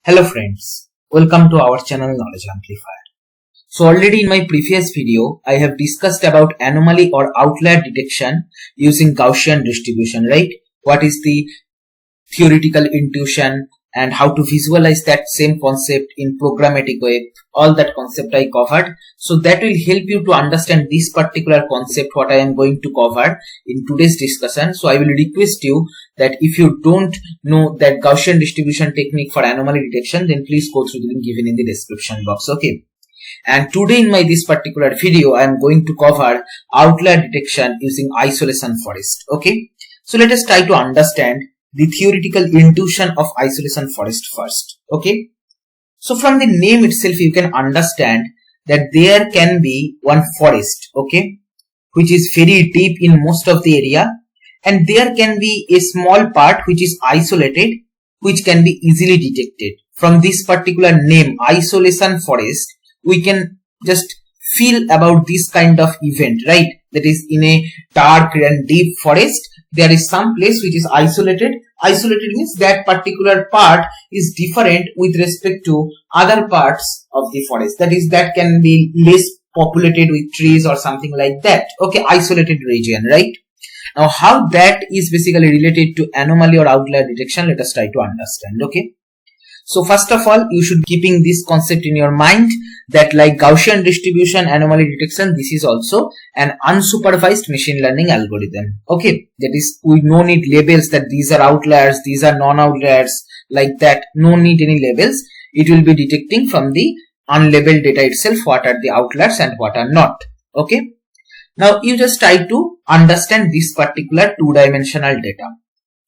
Hello friends, welcome to our channel Knowledge Amplifier. So already in my previous video, I have discussed about anomaly or outlier detection using Gaussian distribution, right? What is the theoretical intuition and how to visualize that same concept in programmatic way. All that concept I covered. So that will help you to understand this particular concept what I am going to cover in today's discussion. So I will request you that if you don't know that Gaussian distribution technique for anomaly detection, then please go through the link given in the description box. Okay. And today in this particular video, I am going to cover outlier detection using isolation forest. Okay. So let us try to understand the theoretical intuition of isolation forest first. Okay. So from the name itself, you can understand that there can be one forest, okay, which is very deep in most of the area, and there can be a small part which is isolated, which can be easily detected. From this particular name, isolation forest, we can just feel about this kind of event, right? That is, in a dark and deep forest, there is some place which is isolated. Isolated means that particular part is different with respect to other parts of the forest. That is, that can be less populated with trees or something like that. Okay, isolated region, right? Now, how that is basically related to anomaly or outlier detection, let us try to understand. Okay. So first of all, you should keeping this concept in your mind that like Gaussian distribution anomaly detection, this is also an unsupervised machine learning algorithm. Okay, that is, we no need labels that these are outliers, these are non-outliers, like that. No need any labels. It will be detecting from the unlabeled data itself what are the outliers and what are not. Okay. Now you just try to understand this particular two-dimensional data.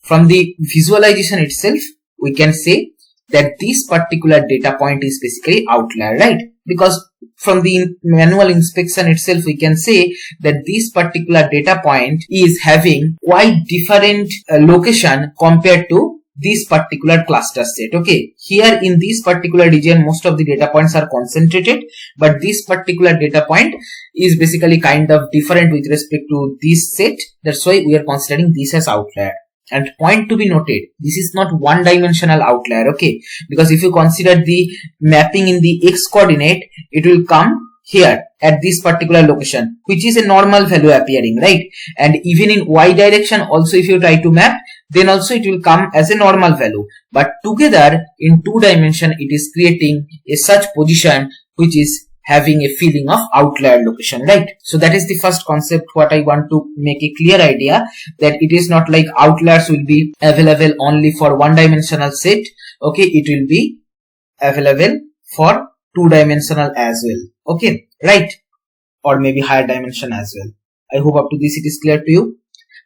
From the visualization itself, we can say that this particular data point is basically outlier, right? Because from the manual inspection itself, we can say that this particular data point is having quite different location compared to this particular cluster set. Okay, here in this particular region, most of the data points are concentrated, but this particular data point is basically kind of different with respect to this set. That's why we are considering this as outlier. And point to be noted, this is not one-dimensional outlier, okay? Because if you consider the mapping in the x coordinate, it will come here at this particular location, which is a normal value appearing, right? And even in y direction also, if you try to map, then also it will come as a normal value. But together in two dimension, it is creating a such position which is having a feeling of outlier location, right? So that is the first concept what I want to make a clear idea, that it is not like outliers will be available only for one-dimensional set. Okay, it will be available for two-dimensional as well. Okay, right? Or maybe higher dimension as well. I hope up to this it is clear to you.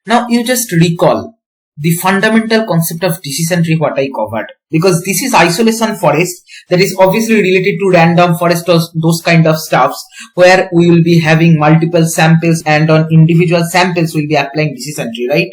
Now you just recall the fundamental concept of decision tree what I covered, because this is isolation forest, that is obviously related to random forest or those kind of stuffs where we will be having multiple samples and on individual samples we'll be applying decision tree, right?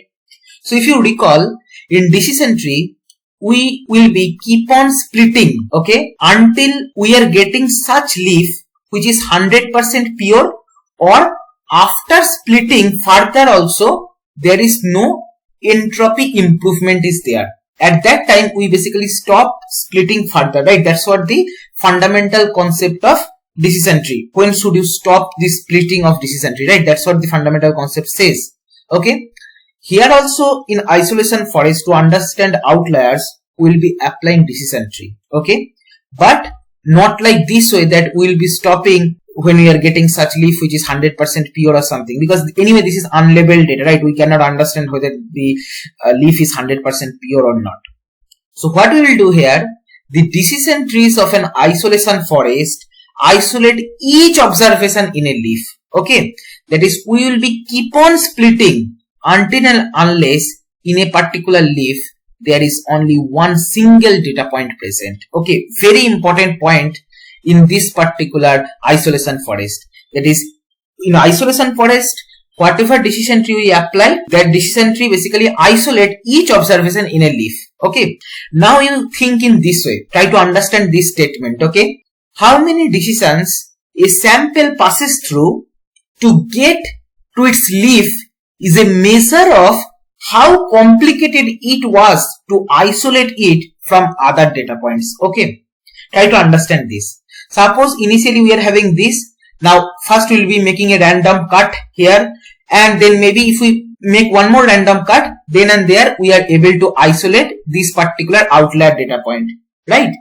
So if you recall, in decision tree we will be keep on splitting, okay, until we are getting such leaf which is 100% pure, or after splitting further also there is no entropy improvement is there. At that time, we basically stop splitting further, right? That's what the fundamental concept of decision tree. When should you stop the splitting of decision tree, right? That's what the fundamental concept says. Okay. Here also in isolation forest, to understand outliers, we will be applying decision tree. Okay. But not like this way that we will be stopping when we are getting such leaf which is 100% pure or something, because anyway this is unlabeled data, right? We cannot understand whether the leaf is 100% pure or not. So what we will do here, the decision trees of an isolation forest isolate each observation in a leaf. Okay, that is, we will be keep on splitting until and unless in a particular leaf there is only one single data point present. Okay, very important point in this particular isolation forest. That is, in isolation forest, whatever decision tree we apply, that decision tree basically isolate each observation in a leaf. Okay. Now you think in this way. Try to understand this statement. Okay. How many decisions a sample passes through to get to its leaf is a measure of how complicated it was to isolate it from other data points. Okay, try to understand this. Suppose initially we are having this. Now first we will be making a random cut here, and then maybe if we make one more random cut, then and there we are able to isolate this particular outlier data point, right?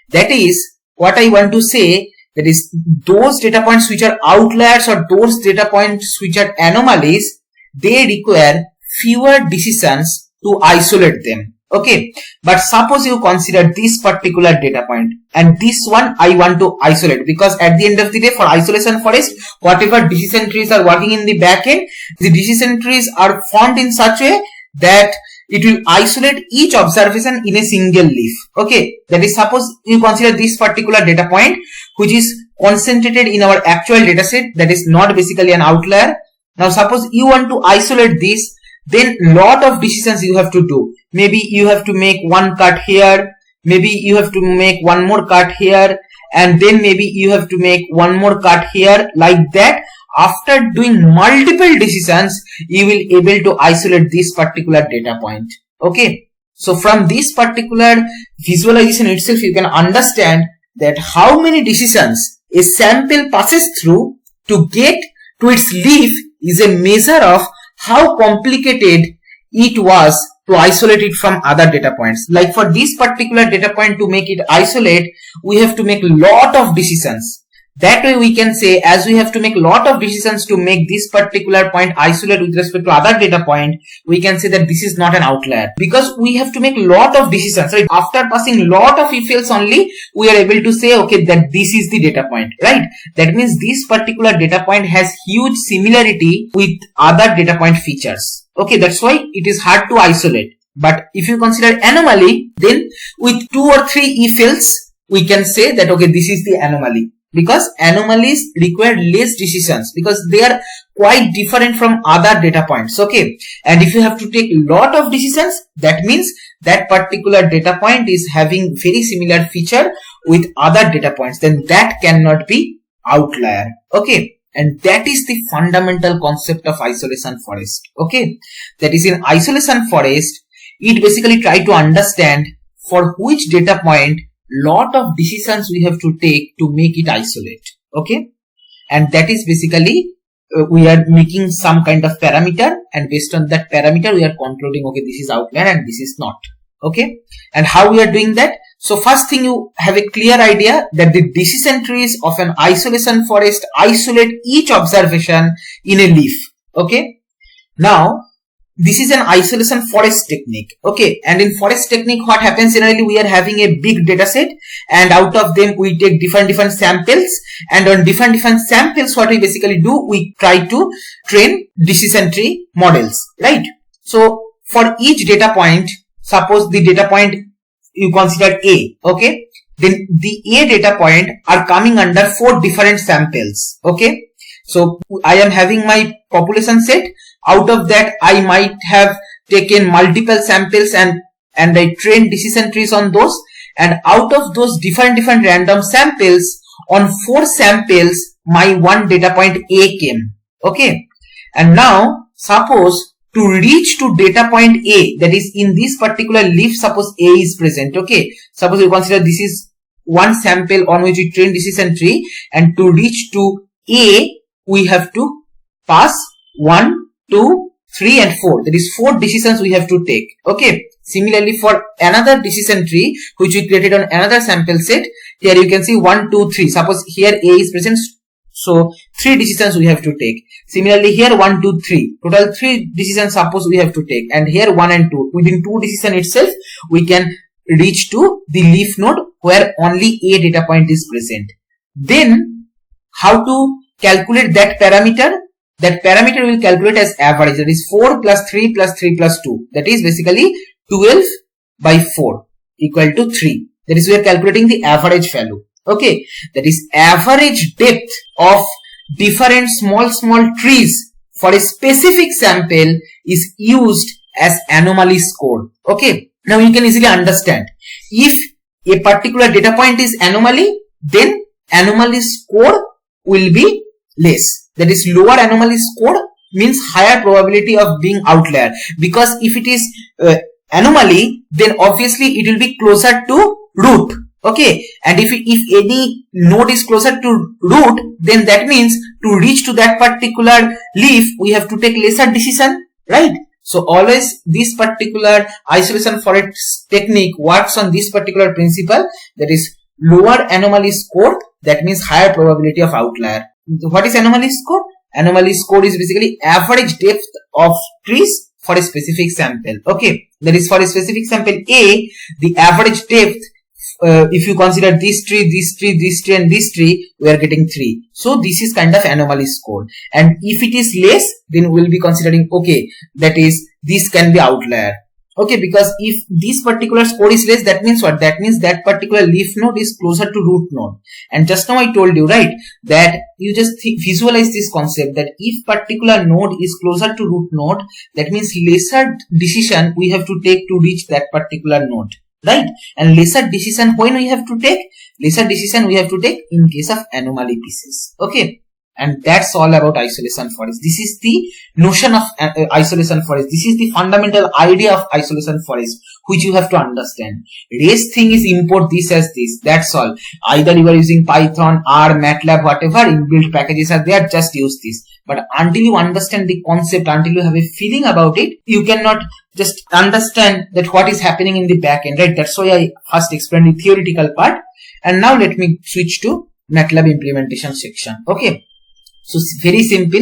That is what I want to say, that is those data points which are outliers or those data points which are anomalies, they require fewer decisions to isolate them. Okay, but suppose you consider this particular data point and this one I want to isolate, because at the end of the day for isolation forest, whatever decision trees are working in the back end, the decision trees are formed in such a way that it will isolate each observation in a single leaf. Okay, that is, suppose you consider this particular data point which is concentrated in our actual data set, that is not basically an outlier. Now suppose you want to isolate this, then lot of decisions you have to do. Maybe you have to make one cut here, maybe you have to make one more cut here, and then maybe you have to make one more cut here, like that. After doing multiple decisions, you will able to isolate this particular data point. Okay, so from this particular visualization itself, you can understand that how many decisions a sample passes through to get to its leaf is a measure of how complicated it was to isolate it from other data points. Like for this particular data point, to make it isolate, we have to make a lot of decisions. That way we can say, as we have to make a lot of decisions to make this particular point isolate with respect to other data point, we can say that this is not an outlier, because we have to make a lot of decisions, right? After passing lot of if else only, we are able to say, okay, that this is the data point, right? That means this particular data point has huge similarity with other data point features. Okay, that's why it is hard to isolate. But if you consider anomaly, then with 2 or 3 if else, we can say that, okay, this is the anomaly. Because anomalies require less decisions, because they are quite different from other data points. Okay, and if you have to take a lot of decisions, that means that particular data point is having very similar feature with other data points, then that cannot be outlier. Okay, and that is the fundamental concept of isolation forest. Okay, that is, in isolation forest, it basically try to understand for which data point lot of decisions we have to take to make it isolate. Okay, and that is basically we are making some kind of parameter, and based on that parameter we are concluding, okay, this is outlier and this is not. Okay, and how we are doing that? So first thing, you have a clear idea that the decision trees of an isolation forest isolate each observation in a leaf. Okay, now this is an isolation forest technique. Okay, and in forest technique, what happens generally, we are having a big data set, and out of them we take different samples, and on different samples, what we basically do, we try to train decision tree models, right? So for each data point, suppose the data point you consider A, okay, then the A data point are coming under 4 different samples. Okay, so I am having my population set. Out of that, I might have taken multiple samples and I trained decision trees on those. And out of those different random samples, on 4 samples, my one data point A came. Okay. And now, suppose to reach to data point A, that is in this particular leaf, suppose A is present. Okay. Suppose you consider this is one sample on which we train decision tree, and to reach to A, we have to pass 1, 2, 3 and 4. That is 4 decisions we have to take. Okay. Similarly, for another decision tree which we created on another sample set, here you can see 1, 2, 3. Suppose here A is present, so 3 decisions we have to take. Similarly, here 1, 2, 3. Total 3 decisions suppose we have to take. And here 1 and 2. Within 2 decisions itself, we can reach to the leaf node where only A data point is present. Then, how to calculate that parameter? That parameter will calculate as average. That is 4 plus 3 plus 3 plus 2. That is basically 12 by 4 equal to 3. That is, we are calculating the average value. Okay. That is average depth of different small trees for a specific sample is used as anomaly score. Okay. Now you can easily understand. If a particular data point is anomaly, then anomaly score will be less. That is, lower anomaly score means higher probability of being outlier, because if it is anomaly, then obviously it will be closer to root. Okay, and if any node is closer to root, then that means to reach to that particular leaf, we have to take lesser decision, right? So always this particular isolation forest technique works on this particular principle, that is lower anomaly score, that means higher probability of outlier. What is anomaly score? Anomaly score is basically average depth of trees for a specific sample. Okay, that is for a specific sample A, the average depth, if you consider this tree, this tree, this tree and this tree, we are getting 3. So this is kind of anomaly score. And if it is less, then we will be considering, okay, that is, this can be outlier. Okay, because if this particular score is less, that means what? That means that particular leaf node is closer to root node. And just now I told you, right, that you just visualize this concept, that if particular node is closer to root node, that means lesser decision we have to take to reach that particular node, right? And lesser decision when we have to take? Lesser decision we have to take in case of anomaly pieces. Okay. And that's all about isolation forest. This is the notion of isolation forest. This is the fundamental idea of isolation forest, which you have to understand. Rest thing is import this as this. That's all. Either you are using Python, R, MATLAB, whatever inbuilt packages are there, just use this. But until you understand the concept, until you have a feeling about it, you cannot just understand that what is happening in the back end, right? That's why I first explained the theoretical part. And now let me switch to MATLAB implementation section. Okay. So very simple,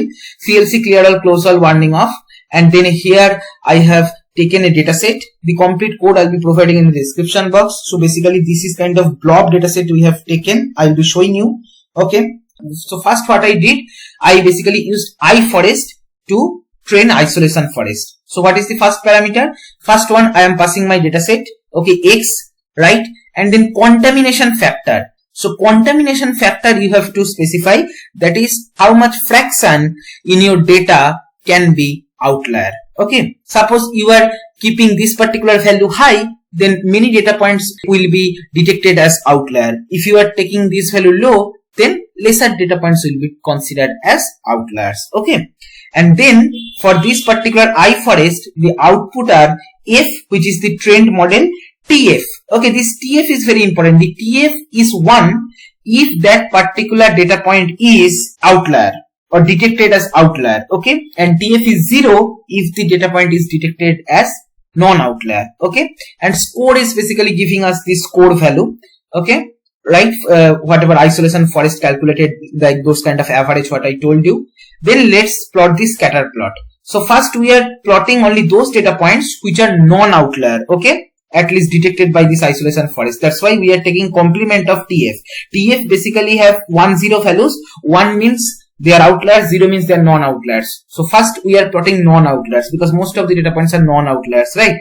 CLC clear all, close all, warning off. And then here I have taken a dataset. The complete code I'll be providing in the description box. So basically this is kind of blob dataset we have taken. I'll be showing you. Okay. So first what I did, I basically used iForest to train isolation forest. So what is the first parameter? First one, I am passing my dataset. Okay, X, right? And then contamination factor. So contamination factor you have to specify, that is how much fraction in your data can be outlier. Okay, suppose you are keeping this particular value high, then many data points will be detected as outlier. If you are taking this value low, then lesser data points will be considered as outliers. Okay, and then for this particular iForest, the output are F, which is the trained model, TF. Okay, this TF is very important. The TF is 1 if that particular data point is outlier or detected as outlier. Okay, and TF is 0 if the data point is detected as non-outlier. Okay, and score is basically giving us the score value. Okay, right, whatever isolation forest calculated, like those kind of average what I told you. Then let's plot the scatter plot. So first we are plotting only those data points which are non-outlier. Okay, at least detected by this isolation forest. That's why we are taking complement of TF. TF basically have 1, 0 values. 1 means they are outliers, 0 means they are non-outliers. So first we are plotting non-outliers because most of the data points are non-outliers, right?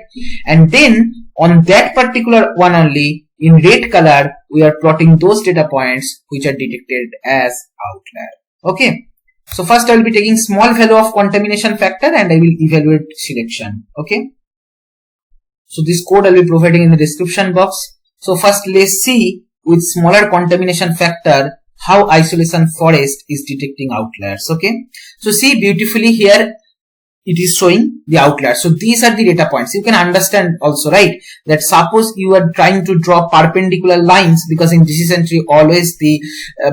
And then on that particular one only, in red color, we are plotting those data points which are detected as outlier. Okay. So first I will be taking small value of contamination factor and I will evaluate selection. Okay. So this code I will be providing in the description box. So first let's see with smaller contamination factor how isolation forest is detecting outliers. Okay. So see beautifully here it is showing the outliers. So these are the data points. You can understand also, right, that suppose you are trying to draw perpendicular lines, because in decision tree always the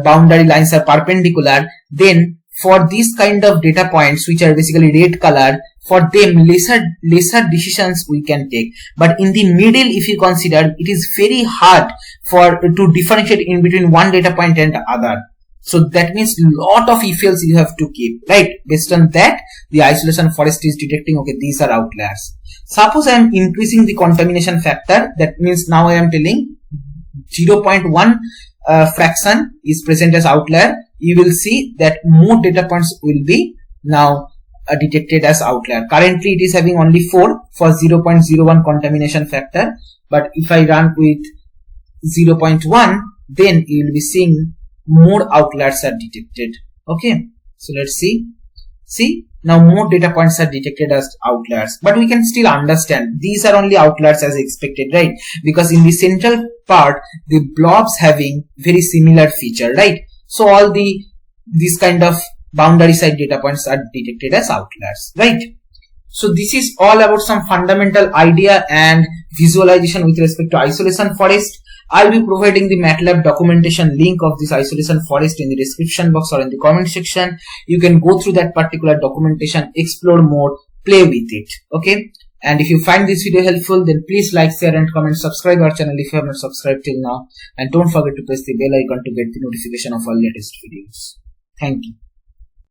boundary lines are perpendicular. Then for these kind of data points which are basically red color, for them lesser decisions we can take. But in the middle, if you consider, it is very hard to differentiate in between one data point and other. So that means lot of if else you have to keep, right? Based on that, the isolation forest is detecting, okay, these are outliers. Suppose I am increasing the contamination factor, that means now I am telling 0.1 fraction is present as outlier. You will see that more data points will be now detected as outlier. Currently it is having only 4 for 0.01 contamination factor, but if I run with 0.1, then you will be seeing more outliers are detected. Okay, so let's see now more data points are detected as outliers, but we can still understand these are only outliers as expected, right? Because in the central part the blobs having very similar feature, right? So all this kind of boundary side data points are detected as outliers, right? So this is all about some fundamental idea and visualization with respect to isolation forest. I'll be providing the MATLAB documentation link of this isolation forest in the description box or in the comment section. You can go through that particular documentation, explore more, play with it. Okay. And if you find this video helpful, then please like, share and comment, subscribe our channel if you have not subscribed till now, and don't forget to press the bell icon to get the notification of our latest videos. Thank you.